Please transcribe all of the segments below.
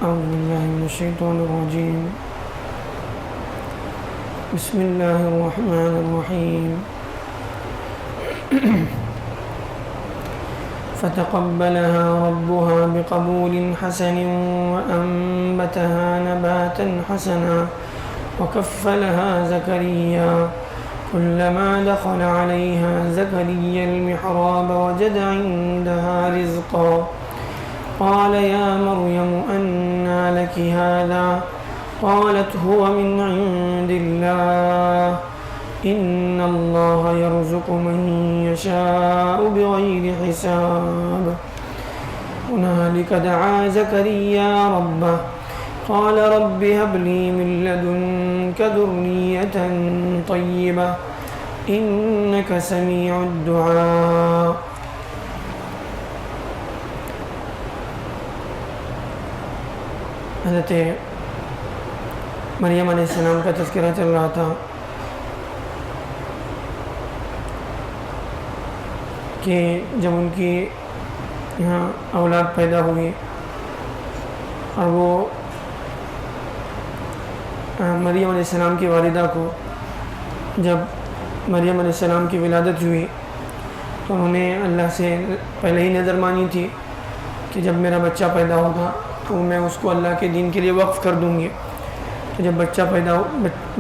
أعوذ بالله من الشيطان الرجيم. بسم الله الرحمن الرحيم. فتقبلها ربها بقبول حسن وأنبتها نباتا حسنا وكفلها زكريا كلما دخل عليها زكريا المحراب وجد عندها رزقا قال يا مريم أنى لك هذا قالت هو من عند الله إن الله يرزق من يشاء بغير حساب. هنالك دعا زكريا ربه قال رب هب لي من لدنك ذرية طيبة إنك سميع الدعاء. حضرت مریم علیہ السلام کا تذکرہ چل رہا تھا کہ جب ان کی یہاں اولاد پیدا ہوئی اور وہ مریم علیہ السلام کی والدہ کو جب مریم علیہ السلام کی ولادت ہوئی تو انہوں نے اللہ سے پہلے ہی نظر مانی تھی کہ جب میرا بچہ پیدا ہوگا تو میں اس کو اللہ کے دین کے لیے وقف کر دوں گی. تو جب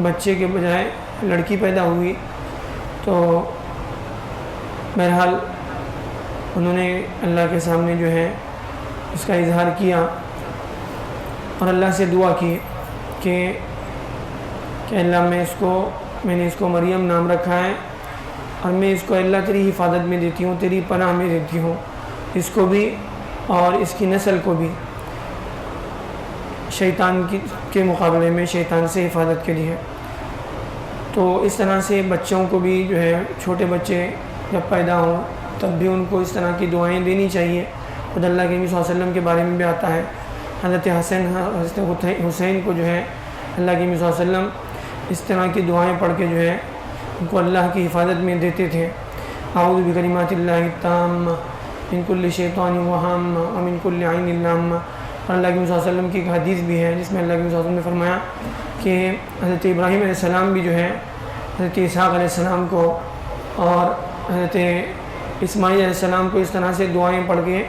بچے کے بجائے لڑکی پیدا ہوئی تو بہرحال انہوں نے اللہ کے سامنے جو ہے اس کا اظہار کیا اور اللہ سے دعا کی کہ اللہ میں نے اس کو مریم نام رکھا ہے اور میں اس کو اللہ تیری حفاظت میں دیتی ہوں، تیری پناہ میں دیتی ہوں، اس کو بھی اور اس کی نسل کو بھی شیطان کے مقابلے میں شیطان سے حفاظت کے لیے. تو اس طرح سے بچوں کو بھی جو ہے چھوٹے بچے جب پیدا ہوں تب بھی ان کو اس طرح کی دعائیں دینی چاہیے. خود اللہ کے نبی صلی اللہ علیہ وسلم کے بارے میں بھی آتا ہے حضرت حسین کو جو ہے اللہ کے نبی صلی اللہ علیہ وسلم اس طرح کی دعائیں پڑھ کے جو ہے ان کو اللہ کی حفاظت میں دیتے تھے. اعوذ بکلمات اللہ التامہ من کل شیطان وہامہ ومن کل عین لامہ. اور اللہ کے نبی صلی اللہ علیہ وسلم کی ایک حدیث بھی ہے جس میں اللہ کے نبی صلی اللہ علیہ وسلم نے فرمایا کہ حضرت ابراہیم علیہ السلام بھی جو ہے حضرت اسحاق علیہ السلام کو اور حضرت اسماعیل علیہ السلام کو اس طرح سے دعائیں پڑھ کے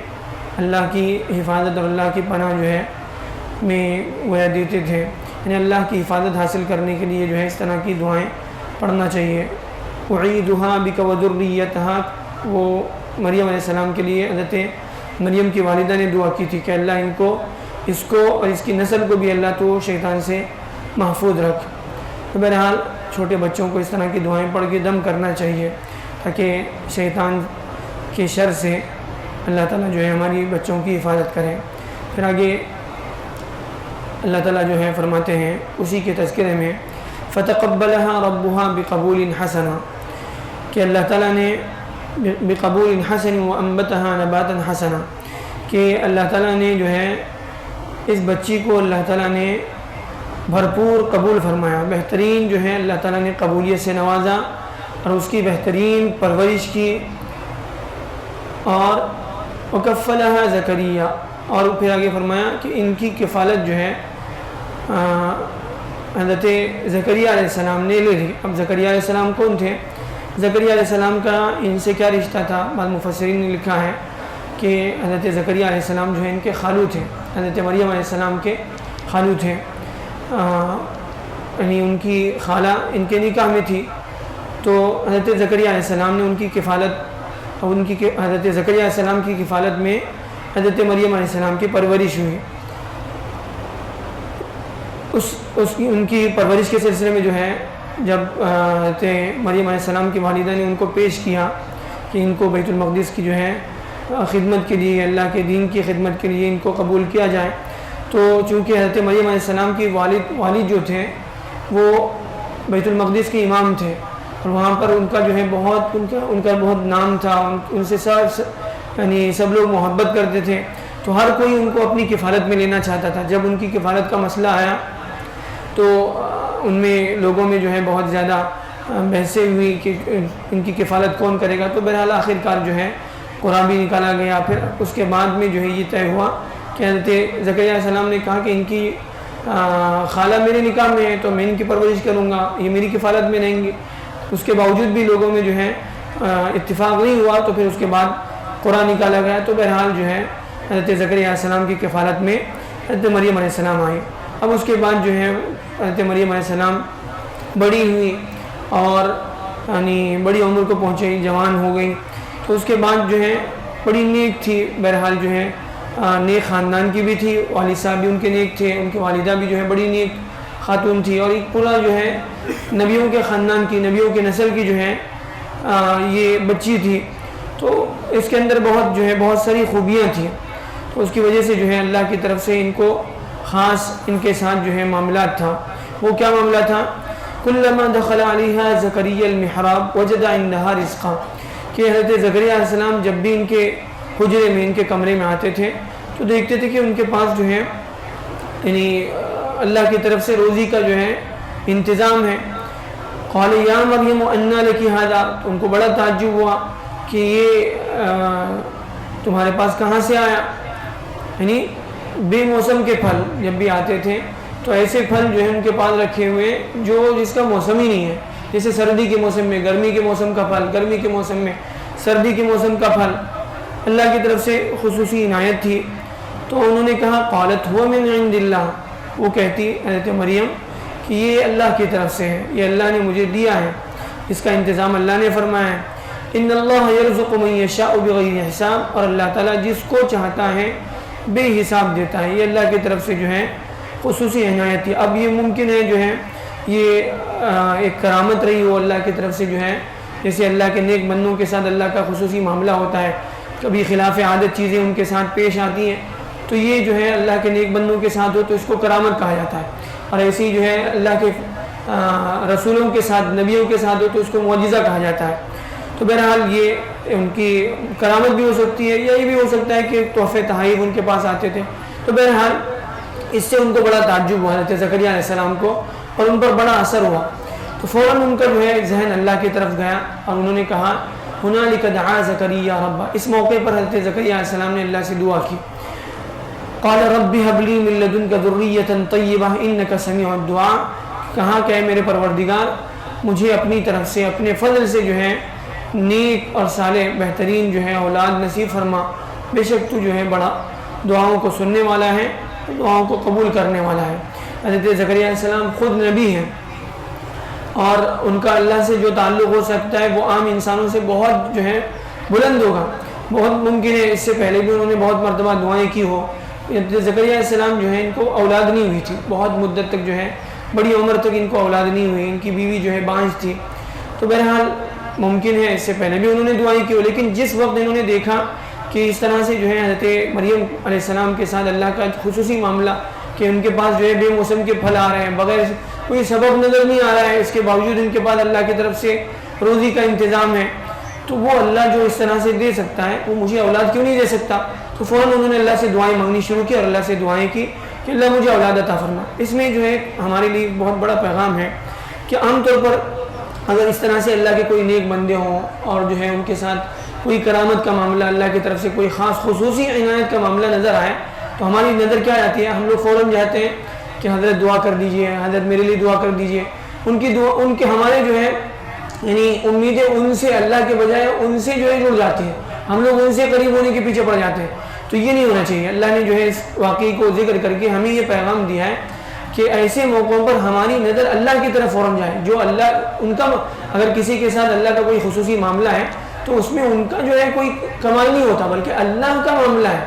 اللہ کی حفاظت اور اللہ کی پناہ جو ہے میں وہ دیتے تھے. یعنی اللہ کی حفاظت حاصل کرنے کے لیے جو ہے اس طرح کی دعائیں پڑھنا چاہیے. اعیدھا بک وذریتھا، وہ مریم علیہ السلام کے لیے حضرت مریم کی والدہ نے دعا کی تھی کہ اللہ اس کو اور اس کی نسل کو بھی اللہ تو شیطان سے محفوظ رکھ. تو بہرحال چھوٹے بچوں کو اس طرح کی دعائیں پڑھ کے دم کرنا چاہیے تاکہ شیطان کے شر سے اللہ تعالیٰ جو ہے ہماری بچوں کی حفاظت کرے. پھر آگے اللہ تعالیٰ جو ہے فرماتے ہیں اسی کے تذکرے میں فتقبلها ربها بقبول حسنا، کہ اللہ تعالیٰ نے بقبول حسن وانبتها نباتا حسنا، کہ اللہ تعالیٰ نے جو ہے اس بچی کو اللہ تعالیٰ نے بھرپور قبول فرمایا، بہترین جو ہے اللہ تعالیٰ نے قبولیت سے نوازا اور اس کی بہترین پرورش کی. اور وکفلها زکریا، اور پھر آگے فرمایا کہ ان کی کفالت جو ہے حضرت زکریا علیہ السلام نے لے لی. اب زکریا علیہ السلام کون تھے؟ زکریا علیہ السلام کا ان سے کیا رشتہ تھا؟ بعض مفسرین نے لکھا ہے کہ حضرت زکریا علیہ السلام جو ہے ان کے خالو تھے، حضرت مریم علیہ السلام کے خالو تھے. یعنی ان کی خالہ ان کے نکاح میں تھی تو حضرت زکریا علیہ السلام نے ان کی کفالت اور حضرت زکریا علیہ السلام کی کفالت میں حضرت مریم علیہ السلام کی پرورش ہوئی. ان کی پرورش کے سلسلے میں جو ہے جب حضرت مریم علیہ السلام کی والدہ نے ان کو پیش کیا کہ ان کو بیت المقدس کی جو ہے خدمت کے لیے، اللہ کے دین کی خدمت کے لیے ان کو قبول کیا جائے، تو چونکہ حضرت مریم علیہ السلام کی والد جو تھے وہ بیت المقدس کے امام تھے اور وہاں پر ان کا جو ہے ان کا بہت نام تھا، ان سے سب لوگ محبت کرتے تھے، تو ہر کوئی ان کو اپنی کفالت میں لینا چاہتا تھا. جب ان کی کفالت کا مسئلہ آیا تو ان میں لوگوں میں جو ہے بہت زیادہ بحثیں ہوئی کہ ان کی کفالت کون کرے گا. تو بہرحال آخر کار جو ہے قرآن بھی نکالا گیا. پھر اس کے بعد میں جو ہے یہ طے ہوا کہ حضرت زکریا علیہ السلام نے کہا کہ ان کی خالہ میرے نکاح میں ہے تو میں ان کی پرورش کروں گا، یہ میری کفالت میں رہیں گے. اس کے باوجود بھی لوگوں میں جو ہے اتفاق نہیں ہوا، تو پھر اس کے بعد قرآن نکالا گیا. تو بہرحال جو ہے حضرت زکریا علیہ السلام کی کفالت میں حضرت مریم علیہ السلام آئی. اب اس کے بعد جو ہے حضرت مریم علیہ السلام بڑی ہوئی اور یعنی بڑی عمر کو پہنچی، جوان ہو گئی. تو اس کے بعد جو ہے بڑی نیک تھی، بہرحال جو ہے نیک خاندان کی بھی تھی، والد صاحب بھی ان کے نیک تھے، ان کی والدہ بھی جو ہے بڑی نیک خاتون تھی، اور ایک پورا جو ہے نبیوں کے خاندان کی، نبیوں کے نسل کی جو ہے یہ بچی تھی. تو اس کے اندر بہت ساری خوبیاں تھیں. تو اس کی وجہ سے جو ہے اللہ کی طرف سے ان کو خاص ان کے ساتھ جو ہے معاملات تھا. وہ کیا معاملہ تھا؟ کلما دخل علیہا زکریا المحراب وجد عندہا رزقا، کہ حضرت زکریا علیہ السلام جب بھی ان کے حجرے میں، ان کے کمرے میں آتے تھے تو دیکھتے تھے کہ ان کے پاس جو ہے یعنی اللہ کی طرف سے روزی کا جو ہے انتظام ہے. قال یا مریم انا لکی ھذا، تو ان کو بڑا تعجب ہوا کہ یہ تمہارے پاس کہاں سے آیا. یعنی بے موسم کے پھل جب بھی آتے تھے تو ایسے پھل جو ہے ان کے پاس رکھے ہوئے جس کا موسم ہی نہیں ہے، جیسے سردی کے موسم میں گرمی کے موسم کا پھل، گرمی کے موسم میں سردی کے موسم کا پھل، اللہ کی طرف سے خصوصی عنایت تھی. تو انہوں نے کہا قالت هو من عند اللہ، وہ کہتی حضرت مریم کہ یہ اللہ کی طرف سے ہے، یہ اللہ نے مجھے دیا ہے، اس کا انتظام اللہ نے فرمایا ہے. ان اللہ یرزق من یشاء بغیر حساب، اور اللہ تعالیٰ جس کو چاہتا ہے بے حساب دیتا ہے. یہ اللہ کی طرف سے جو ہے خصوصی عنایت تھی. اب یہ ممکن ہے جو ہے یہ ایک کرامت رہی ہو اللہ کی طرف سے، جو ہے جیسے اللہ کے نیک بندوں کے ساتھ اللہ کا خصوصی معاملہ ہوتا ہے، کبھی خلاف عادت چیزیں ان کے ساتھ پیش آتی ہیں تو یہ جو ہے اللہ کے نیک بندوں کے ساتھ ہو تو اس کو کرامت کہا جاتا ہے. اور ایسی جو ہے اللہ کے رسولوں کے ساتھ، نبیوں کے ساتھ ہو تو اس کو معجزہ کہا جاتا ہے. تو بہرحال یہ ان کی کرامت بھی ہو سکتی ہے، یا یہ بھی ہو سکتا ہے کہ تحفے تحائف ان کے پاس آتے تھے. تو بہرحال اس سے ان کو بڑا تعجب ہوا حضرت زکریا علیہ السلام کو، اور ان پر بڑا اثر ہوا. تو فوراً ان کا جو ہے ذہن اللہ کی طرف گیا اور انہوں نے کہا ہنالک دعا زکریا ربہ. اس موقع پر حضرت زکریا علیہ السلام نے اللہ سے دعا کی. قال رب هب لي من لدنك ذرية طيبة انك سميع الدعاء، کہا کہ اے میرے پروردگار مجھے اپنی طرف سے، اپنے فضل سے جو ہے نیک اور صالح بہترین جو ہے اولاد نصیب فرما، بے شک تو جو ہے بڑا دعاؤں کو سننے والا ہے، دعاؤں کو قبول کرنے والا ہے. حضرت زکریا علیہ السلام خود نبی ہیں، اور ان کا اللہ سے جو تعلق ہو سکتا ہے وہ عام انسانوں سے بہت جو ہے بلند ہوگا. بہت ممکن ہے اس سے پہلے بھی انہوں نے بہت مرتبہ دعائیں کی ہو. زکریا علیہ السلام جو ہے ان کو اولاد نہیں ہوئی تھی، بہت مدت تک جو ہے بڑی عمر تک ان کو اولاد نہیں ہوئی، ان کی بیوی جو ہے بانجھ تھی. تو بہرحال ممکن ہے اس سے پہلے بھی انہوں نے دعائیں کی ہو، لیکن جس وقت انہوں نے دیکھا کہ اس طرح سے جو ہے حضرت مریم علیہ السلام کے ساتھ اللہ کا خصوصی معاملہ کہ ان کے پاس جو ہے بے موسم کے پھل آ رہے ہیں، بغیر کوئی سبب نظر نہیں آ رہا ہے، اس کے باوجود ان کے پاس اللہ کی طرف سے روزی کا انتظام ہے، تو وہ اللہ جو اس طرح سے دے سکتا ہے وہ مجھے اولاد کیوں نہیں دے سکتا. تو فوراً انہوں نے اللہ سے دعائیں مانگنی شروع کی اور اللہ سے دعائیں کی کہ اللہ مجھے اولاد عطا فرما. اس میں جو ہے ہمارے لیے بہت بڑا پیغام ہے کہ عام طور پر اگر اس طرح سے اللہ کے کوئی نیک بندے ہوں اور جو ہے ان کے ساتھ کوئی کرامت کا معاملہ، اللہ کی طرف سے کوئی خاص خصوصی عنایت کا معاملہ نظر آئے تو ہماری نظر کیا آتی ہے؟ ہم لوگ فوراً جاتے ہیں کہ حضرت دعا کر دیجئے، حضرت میرے لیے دعا کر دیجئے. ان کی دعا، ان کے ہمارے جو ہے یعنی امیدیں ان سے اللہ کے بجائے ان سے جو ہے جڑ جاتی ہیں، ہم لوگ ان سے قریب ہونے کے پیچھے پڑ جاتے ہیں. تو یہ نہیں ہونا چاہیے. اللہ نے جو ہے اس واقعی کو ذکر کر کے ہمیں یہ پیغام دیا ہے کہ ایسے موقعوں پر ہماری نظر اللہ کی طرف فوراً جائے. جو اللہ ان کا، اگر کسی کے ساتھ اللہ کا کوئی خصوصی معاملہ ہے تو اس میں ان کا جو ہے کوئی کمال نہیں ہوتا بلکہ اللہ کا معاملہ ہے،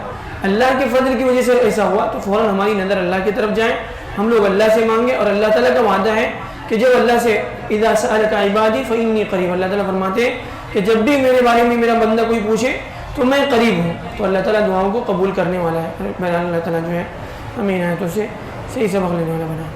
اللہ کے فضل کی وجہ سے ایسا ہوا تو فوراً ہماری نظر اللہ کی طرف جائے، ہم لوگ اللہ سے مانگیں. اور اللہ تعالیٰ کا وعدہ ہے کہ جب اللہ سے اذا سألک عبادی فإنی قریب، اللہ تعالیٰ فرماتے ہیں کہ جب بھی میرے بارے میں میرا بندہ کوئی پوچھے تو میں قریب ہوں. تو اللہ تعالیٰ دعاؤں کو قبول کرنے والا ہے. بہرحال اللہ تعالیٰ جو ہے ہمیں عنایتوں سے صحیح سبق لینے والا بنا.